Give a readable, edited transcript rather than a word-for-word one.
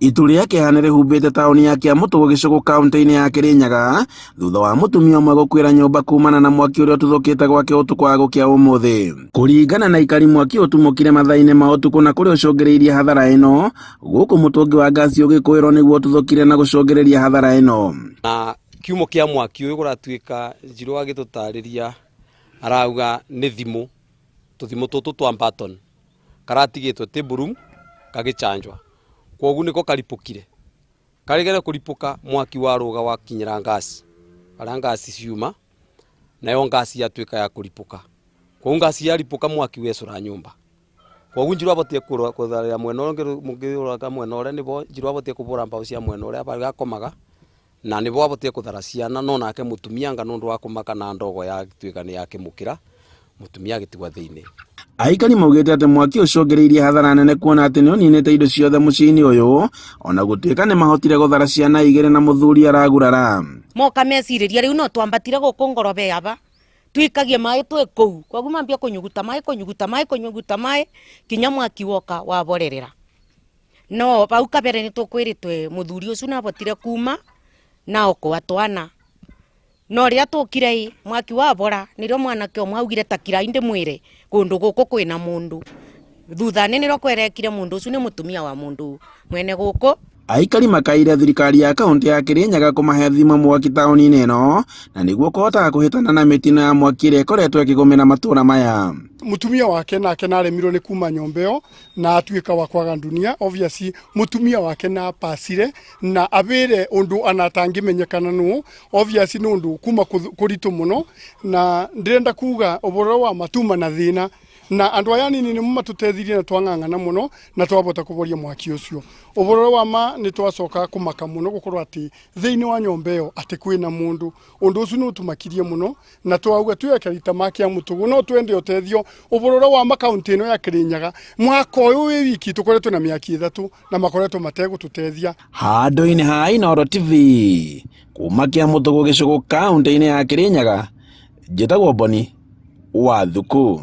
Itu riake hanere hubete taoni ya Kiamũtũ gĩcũgũ kaunti-inĩ ya Kĩrĩnyaga thutha wa mũtumia ũmwe gũkuĩra nyũmba kumana na mwaki ũrĩa ũtuthũkĩte gwake ũtukũ wa gũkĩa ũmũthĩ. Kũringana na ikari, mwaki ũtumũkire mathaa-inĩ ma ũtukũ na kũrĩa ũcũngĩrĩirie hathara ĩno, gũkũ mũtũngi wa ngasi ũgĩkũĩrwo nĩguo ũtuthũkire na gũcũngĩrĩria hathara ĩno. Na kiumo kĩa mwaki ũyũ gũratuĩka Njirũ agĩtũtarĩria, arauga nĩ thimũ, tũthimũ tũtũ twa Barton karatigĩtwo table room gagĩcanjwa, koguo nĩko karipũkire. Karĩgere kũripũka mwaki warũga wakinyĩra ngasi, harĩa ngasi ciuma, nayo ngasi yatuĩka ya kũripũka. Koguo ngasi yaripũka mwaki wecũra nyũmba. Koguo Njirũ abatie kũtharĩra mwena ũrĩa mũngĩũraga mwena ũrĩa, nĩbo Njirũ abatie kũbũra mbaũ cia mwena ũrĩa bari gakomaga, na nĩbo abatie kũthara ciana, no nake mũtumia anga nũndũ wa kũmaka na ndogo yatuĩka nĩ yakĩmũkĩra, mũtumia agĩtigwo thĩinĩ. Aikari maugĩte atĩ mwaki ũcũngĩrĩirie hathara nene kuona atĩ nĩ ũninĩte indo ciothe mũciĩ-inĩ ũyũ, ona gũtuĩka nĩ mahotire gũthara ciana igĩrĩ na mũthuri aragurara. Moka mecirĩria rĩu no twambatire gũkũ ngorobe aba tuikagie maĩ twĩ kũu, koguo mambia kũnyuguta maĩ kinya mwaki woka waborerera. No bau kabere nĩ tũkwĩrĩtwe mũthuri ũcio nabotire kuma na okwa twana, no rĩrĩa tũkire mwaki wabora nĩrĩo mwanake ũmwe augire ta kirai ndĩmwĩre kũndũ gũkũ kwĩna mũndũ. Thutha nĩrĩo kwerekire mũndũ ũcio nĩ mũtumia wa mũndũ mwene gũkũ. Aikari makaire thirikari ya kaunti ya Kĩrĩnyaga kũmahe thimo mwaki taũni-inĩ ĩno, na nĩguo kũhotaga kũhĩtana na mĩtino ya mwaki ĩrĩa ĩkoretwo ĩkĩgũmĩra matũũra maya. Mutumia wake nake naremirwo nĩ kuma nyũmba ĩyo na atuĩka wa kwaga dunia. Obviously mutumia wake na pasire na abĩre ũndũ anatangĩmenyekana nũ, obviously nĩ ũndũ kuma kũritũ mũno, na ndĩrenda kuga ũboro wa matuma na thĩna na andu aya nini nĩ matũteithirie na twang'ang'ana mũno na twabota kũboria mwaki ũcio. Ũboro wa ma nĩ twacoka kũmaka mũno gũkorwo atĩ thĩinĩ wa nyũmba ĩyo atĩ kwĩna mũndũ. Ũndũ ũcio nĩ ũtũmakirie mũno na twauga tuĩke rita makia mũtugo no twende ũteithio. Ũboro wa makaunti ĩno ya Kĩrĩnyaga mwaka ũyũ wĩ wiki tũkoretwo na mĩaki 3 na makoretwo mategũtũteithia. Handũ-inĩ ha Inooro TV kuma Kiamũtũ gĩcũgũ kaunti-inĩ ya Kĩrĩnyaga, njĩtagwo Boni Wathuku.